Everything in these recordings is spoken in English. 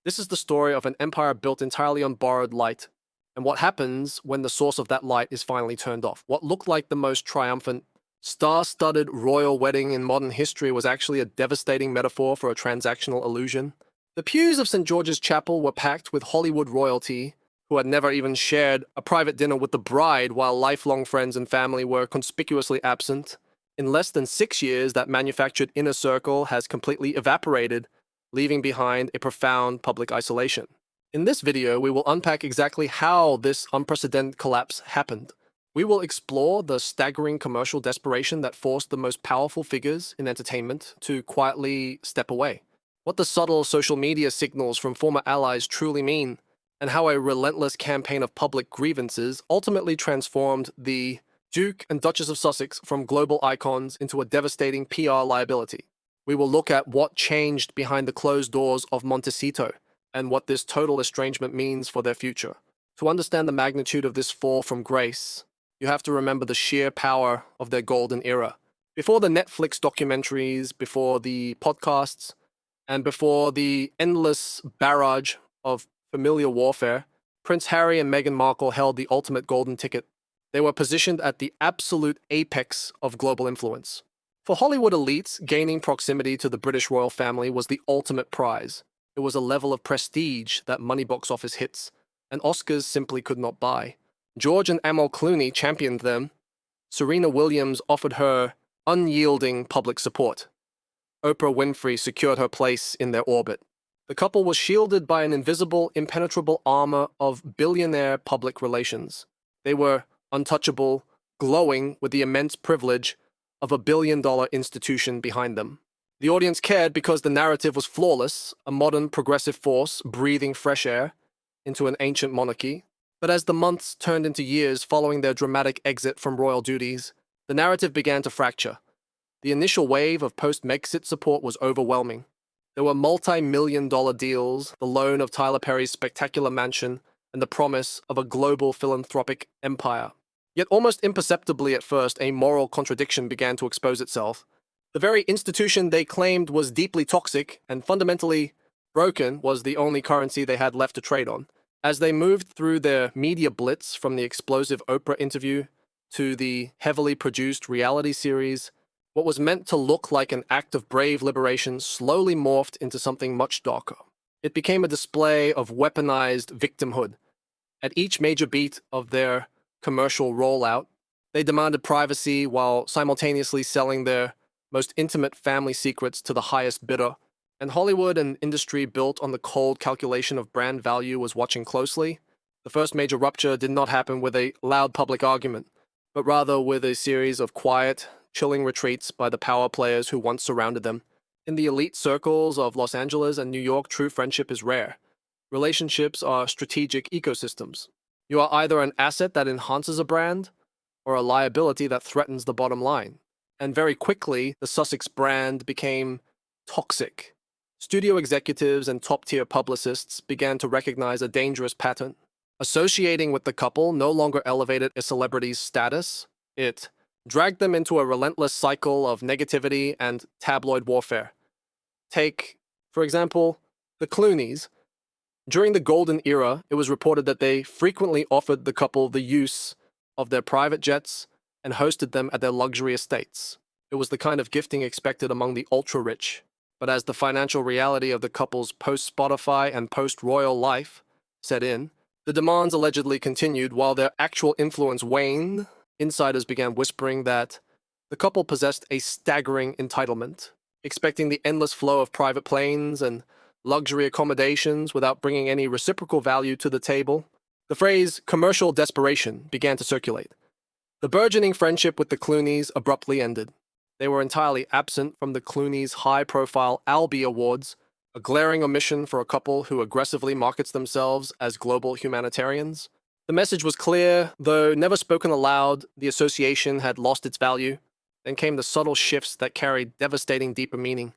This is the story of an empire built entirely on borrowed light, and what happens when the source of that light is finally turned off. What looked like the most triumphant, star-studded royal wedding in modern history was actually a devastating metaphor for a transactional illusion. The pews of St. George's Chapel were packed with Hollywood royalty, who had never even shared a private dinner with the bride, while lifelong friends and family were conspicuously absent. In less than 6 years, that manufactured inner circle has completely evaporated, leaving behind a profound public isolation. In this video, we will unpack exactly how this unprecedented collapse happened. We will explore the staggering commercial desperation that forced the most powerful figures in entertainment to quietly step away, what the subtle social media signals from former allies truly mean, and how a relentless campaign of public grievances ultimately transformed the Duke and Duchess of Sussex from global icons into a devastating PR liability. We will look at what changed behind the closed doors of Montecito and what this total estrangement means for their future. To understand the magnitude of this fall from grace, you have to remember the sheer power of their golden era. Before the Netflix documentaries, before the podcasts, and before the endless barrage of familial warfare, Prince Harry and Meghan Markle held the ultimate golden ticket. They were positioned at the absolute apex of global influence. For Hollywood elites, gaining proximity to the British royal family was the ultimate prize. It was a level of prestige that money box office hits and Oscars simply could not buy. George and Amal Clooney championed them. Serena Williams offered her unyielding public support. Oprah Winfrey secured her place in their orbit. The couple was shielded by an invisible, impenetrable armor of billionaire public relations. They were untouchable, glowing with the immense privilege of a billion-dollar institution behind them. The audience cared because the narrative was flawless, a modern progressive force breathing fresh air into an ancient monarchy. But as the months turned into years following their dramatic exit from royal duties, the narrative began to fracture. The initial wave of post-Megxit support was overwhelming. There were multi-million-dollar deals, the loan of Tyler Perry's spectacular mansion, and the promise of a global philanthropic empire. Yet almost imperceptibly at first, a moral contradiction began to expose itself. The very institution they claimed was deeply toxic and fundamentally broken was the only currency they had left to trade on. As they moved through their media blitz, from the explosive Oprah interview to the heavily produced reality series, what was meant to look like an act of brave liberation slowly morphed into something much darker. It became a display of weaponized victimhood. At each major beat of their commercial rollout, they demanded privacy while simultaneously selling their most intimate family secrets to the highest bidder. And Hollywood, an industry built on the cold calculation of brand value, was watching closely. The first major rupture did not happen with a loud public argument, but rather with a series of quiet, chilling retreats by the power players who once surrounded them. In the elite circles of Los Angeles and New York, true friendship is rare. Relationships are strategic ecosystems. You are either an asset that enhances a brand or a liability that threatens the bottom line. And very quickly, the Sussex brand became toxic. Studio executives and top-tier publicists began to recognize a dangerous pattern. Associating with the couple no longer elevated a celebrity's status. It dragged them into a relentless cycle of negativity and tabloid warfare. Take, for example, the Clooneys. During the golden era, it was reported that they frequently offered the couple the use of their private jets and hosted them at their luxury estates. It was the kind of gifting expected among the ultra-rich. But as the financial reality of the couple's post-Spotify and post-royal life set in, the demands allegedly continued while their actual influence waned. Insiders began whispering that the couple possessed a staggering entitlement, expecting the endless flow of private planes and luxury accommodations without bringing any reciprocal value to the table. The phrase commercial desperation began to circulate. The burgeoning friendship with the Clooneys abruptly ended. They were entirely absent from the Clooneys' high-profile Albie Awards, a glaring omission for a couple who aggressively markets themselves as global humanitarians. The message was clear, though never spoken aloud. The association had lost its value. Then came the subtle shifts that carried devastating deeper meaning.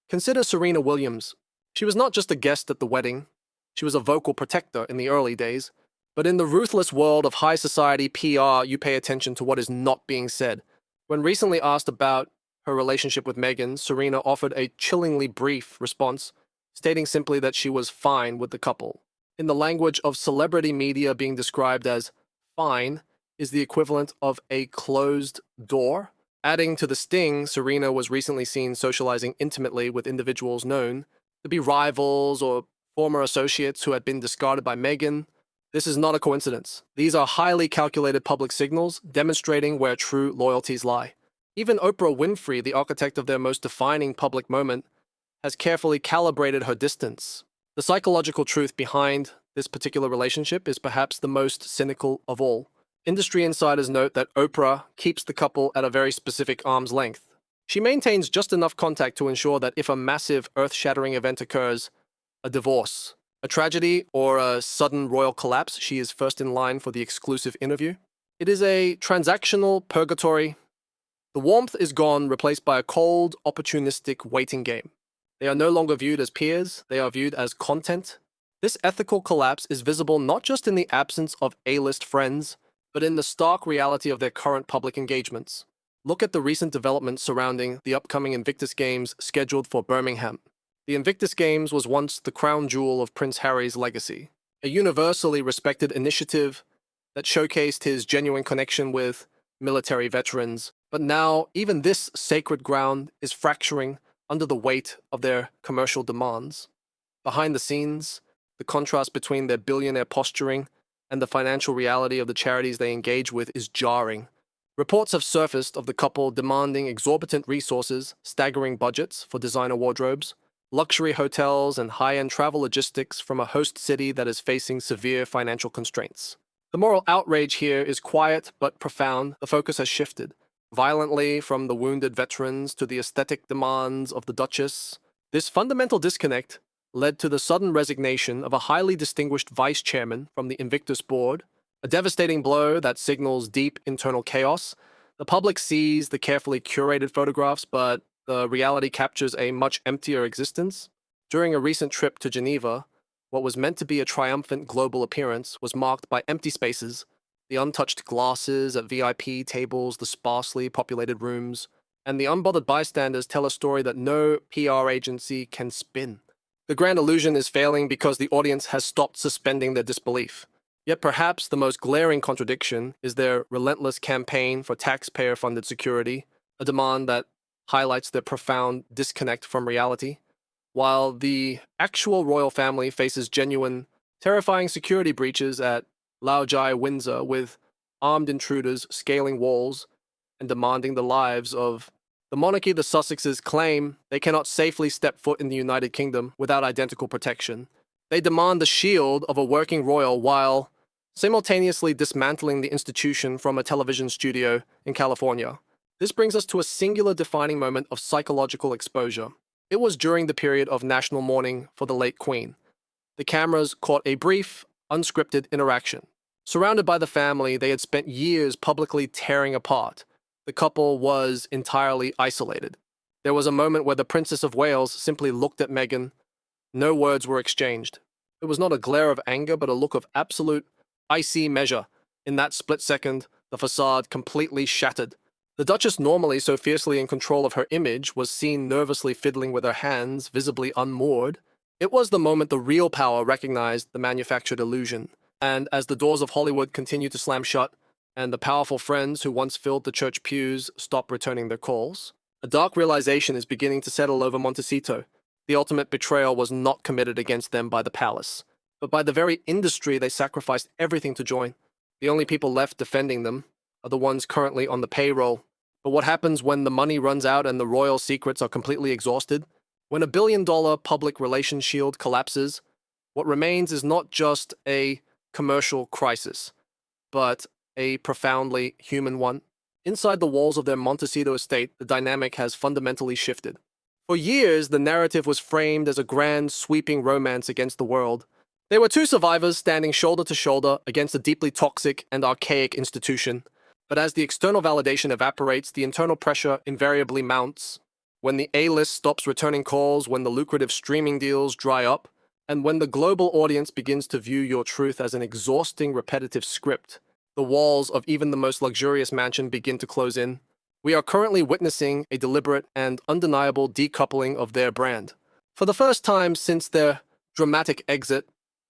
Consider Serena Williams. She was not just a guest at the wedding. She was a vocal protector in the early days. But in the ruthless world of high society PR, you pay attention to what is not being said. When recently asked about her relationship with Meghan, Serena offered a chillingly brief response. stating simply that she was fine with the couple. In the language of celebrity media, being described as fine is the equivalent of a closed door. Adding to the sting, Serena was recently seen socializing intimately with individuals known to be rivals or former associates who had been discarded by Meghan. This is not a coincidence. These are highly calculated public signals demonstrating where true loyalties lie. Even Oprah Winfrey, the architect of their most defining public moment, has carefully calibrated her distance. The psychological truth behind this particular relationship is perhaps the most cynical of all. Industry insiders note that Oprah keeps the couple at a very specific arm's length. She maintains just enough contact to ensure that if a massive, earth-shattering event occurs, a divorce, a tragedy, or a sudden royal collapse, she is first in line for the exclusive interview. It is a transactional purgatory. The warmth is gone, replaced by a cold, opportunistic waiting game. They are no longer viewed as peers, they are viewed as content. This ethical collapse is visible not just in the absence of A-list friends, but in the stark reality of their current public engagements. Look at the recent developments surrounding the upcoming Invictus Games scheduled for Birmingham. The Invictus Games was once the crown jewel of Prince Harry's legacy, a universally respected initiative that showcased his genuine connection with military veterans. But now, even this sacred ground is fracturing under the weight of their commercial demands. Behind the scenes, the contrast between their billionaire posturing and the financial reality of the charities they engage with is jarring. Reports have surfaced of the couple demanding exorbitant resources, staggering budgets for designer wardrobes, luxury hotels, and high-end travel logistics from a host city that is facing severe financial constraints. The moral outrage here is quiet but profound. The focus has shifted violently from the wounded veterans to the aesthetic demands of the Duchess. This fundamental disconnect led to the sudden resignation of a highly distinguished vice chairman from the Invictus board, a devastating blow that signals deep internal chaos. The public sees the carefully curated photographs, but the reality captures a much emptier existence. During a recent trip to Geneva, what was meant to be a triumphant global appearance was marked by empty spaces, the untouched glasses at VIP tables, the sparsely populated rooms, and the unbothered bystanders tell a story that no PR agency can spin. The grand illusion is failing because the audience has stopped suspending their disbelief. Yet perhaps the most glaring contradiction is their relentless campaign for taxpayer-funded security, a demand that highlights their profound disconnect from reality. While the actual royal family faces genuine, terrifying security breaches at Laojai, Windsor, with armed intruders scaling walls and demanding the lives of the monarchy, the Sussexes claim they cannot safely step foot in the United Kingdom without identical protection. They demand the shield of a working royal while simultaneously dismantling the institution from a television studio in California. This brings us to a singular defining moment of psychological exposure. It was during the period of national mourning for the late Queen. The cameras caught a brief, unscripted interaction. Surrounded by the family they had spent years publicly tearing apart, the couple was entirely isolated. There was a moment where the Princess of Wales simply looked at Meghan. No words were exchanged. It was not a glare of anger, but a look of absolute, icy measure. In that split second, the facade completely shattered. The Duchess, normally so fiercely in control of her image, was seen nervously fiddling with her hands, visibly unmoored. It was the moment the real power recognized the manufactured illusion. And as the doors of Hollywood continued to slam shut, and the powerful friends who once filled the church pews stopped returning their calls, a dark realization is beginning to settle over Montecito. The ultimate betrayal was not committed against them by the palace, but by the very industry they sacrificed everything to join. The only people left defending them are the ones currently on the payroll. But what happens when the money runs out and the royal secrets are completely exhausted? When a billion-dollar public relations shield collapses, what remains is not just a commercial crisis, but a profoundly human one. Inside the walls of their Montecito estate, the dynamic has fundamentally shifted. For years, the narrative was framed as a grand, sweeping romance against the world. They were two survivors standing shoulder to shoulder against a deeply toxic and archaic institution. But as the external validation evaporates, the internal pressure invariably mounts. When the A-list stops returning calls, when the lucrative streaming deals dry up, and when the global audience begins to view your truth as an exhausting, repetitive script, the walls of even the most luxurious mansion begin to close in. We are currently witnessing a deliberate and undeniable decoupling of their brand. For the first time since their dramatic exit,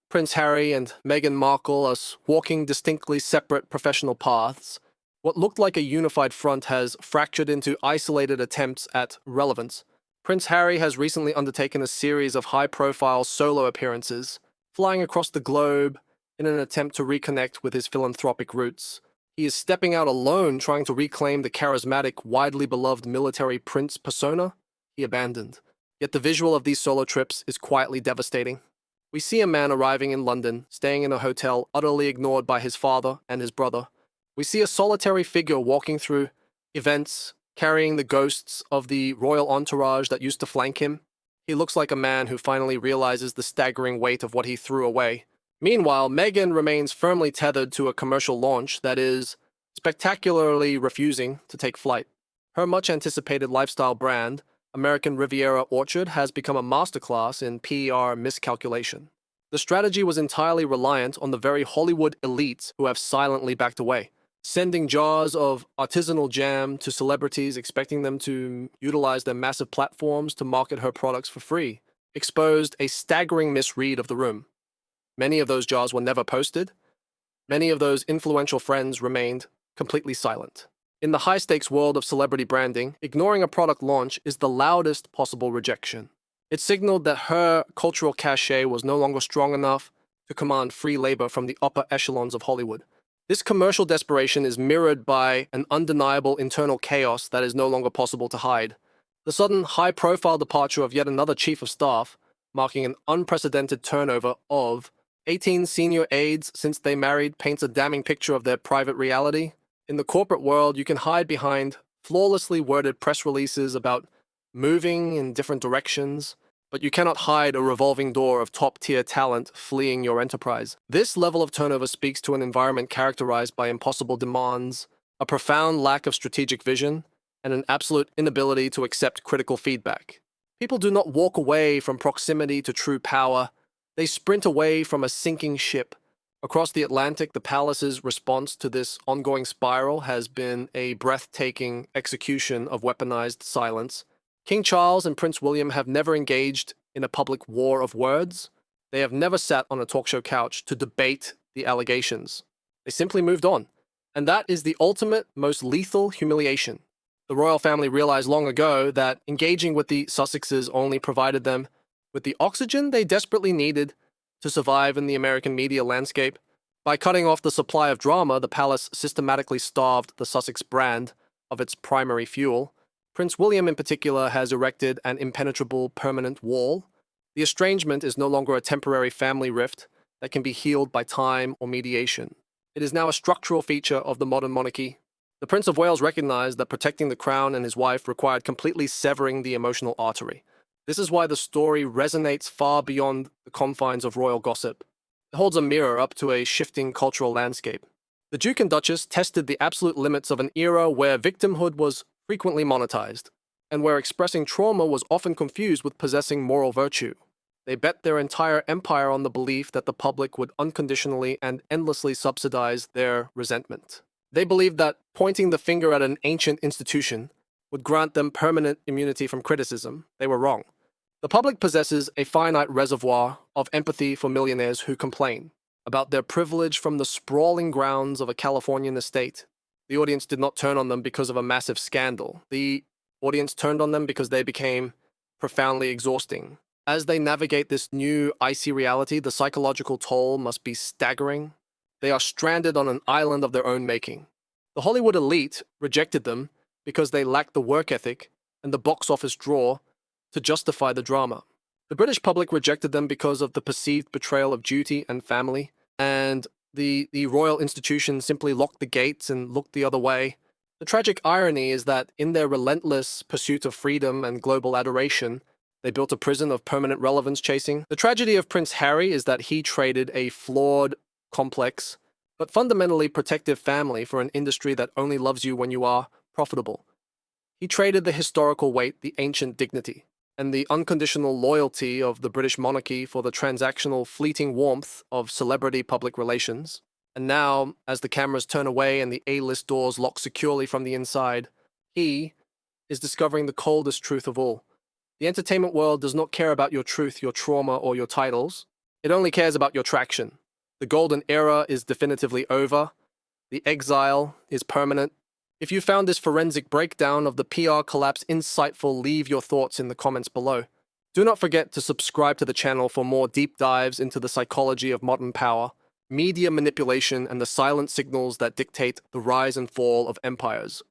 Prince Harry and Meghan Markle are walking distinctly separate professional paths. What looked like a unified front has fractured into isolated attempts at relevance. Prince Harry has recently undertaken a series of high-profile solo appearances, flying across the globe in an attempt to reconnect with his philanthropic roots. He is stepping out alone, trying to reclaim the charismatic, widely beloved military prince persona he abandoned. Yet the visual of these solo trips is quietly devastating. We see a man arriving in London, staying in a hotel utterly ignored by his father and his brother. We see a solitary figure walking through events, carrying the ghosts of the royal entourage that used to flank him. He looks like a man who finally realizes the staggering weight of what he threw away. Meanwhile, Meghan remains firmly tethered to a commercial launch that is spectacularly refusing to take flight. Her much-anticipated lifestyle brand, American Riviera Orchard, has become a masterclass in PR miscalculation. The strategy was entirely reliant on the very Hollywood elites who have silently backed away, sending jars of artisanal jam to celebrities expecting them to utilize their massive platforms to market her products for free, exposed a staggering misread of the room. Many of those jars were never posted. Many of those influential friends remained completely silent. In the high-stakes world of celebrity branding, ignoring a product launch is the loudest possible rejection. It signaled that her cultural cachet was no longer strong enough to command free labor from the upper echelons of Hollywood. This commercial desperation is mirrored by an undeniable internal chaos that is no longer possible to hide. The sudden high-profile departure of yet another chief of staff, marking an unprecedented turnover of 18 senior aides since they married, paints a damning picture of their private reality. In the corporate world, you can hide behind flawlessly worded press releases about moving in different directions, but you cannot hide a revolving door of top-tier talent fleeing your enterprise. This level of turnover speaks to an environment characterized by impossible demands, a profound lack of strategic vision, and an absolute inability to accept critical feedback. People do not walk away from proximity to true power. They sprint away from a sinking ship. Across the Atlantic, the palace's response to this ongoing spiral has been a breathtaking execution of weaponized silence. King Charles and Prince William have never engaged in a public war of words. They have never sat on a talk show couch to debate the allegations. They simply moved on. And that is the ultimate, most lethal humiliation. The royal family realized long ago that engaging with the Sussexes only provided them with the oxygen they desperately needed to survive in the American media landscape. By cutting off the supply of drama, the palace systematically starved the Sussex brand of its primary fuel. Prince William in particular has erected an impenetrable permanent wall. The estrangement is no longer a temporary family rift that can be healed by time or mediation. It is now a structural feature of the modern monarchy. The Prince of Wales recognized that protecting the crown and his wife required completely severing the emotional artery. This is why the story resonates far beyond the confines of royal gossip. It holds a mirror up to a shifting cultural landscape. The Duke and Duchess tested the absolute limits of an era where victimhood was frequently monetized, and where expressing trauma was often confused with possessing moral virtue. They bet their entire empire on the belief that the public would unconditionally and endlessly subsidize their resentment. They believed that pointing the finger at an ancient institution would grant them permanent immunity from criticism. They were wrong. The public possesses a finite reservoir of empathy for millionaires who complain about their privilege from the sprawling grounds of a Californian estate. The audience did not turn on them because of a massive scandal. The audience turned on them because they became profoundly exhausting. As they navigate this new icy reality, the psychological toll must be staggering. They are stranded on an island of their own making. The Hollywood elite rejected them because they lacked the work ethic and the box office draw to justify the drama. The British public rejected them because of the perceived betrayal of duty and family, and the royal institution simply locked the gates and looked the other way. The tragic irony is that in their relentless pursuit of freedom and global adoration, they built a prison of permanent relevance chasing. The tragedy of Prince Harry is that he traded a flawed, complex, but fundamentally protective family for an industry that only loves you when you are profitable. He traded the historical weight, the ancient dignity, and the unconditional loyalty of the British monarchy for the transactional, fleeting warmth of celebrity public relations. And now, as the cameras turn away and the A-list doors lock securely from the inside, he is discovering the coldest truth of all. The entertainment world does not care about your truth, your trauma, or your titles. It only cares about your traction. The golden era is definitively over. The exile is permanent. If you found this forensic breakdown of the PR collapse insightful, leave your thoughts in the comments below. Do not forget to subscribe to the channel for more deep dives into the psychology of modern power, media manipulation, and the silent signals that dictate the rise and fall of empires.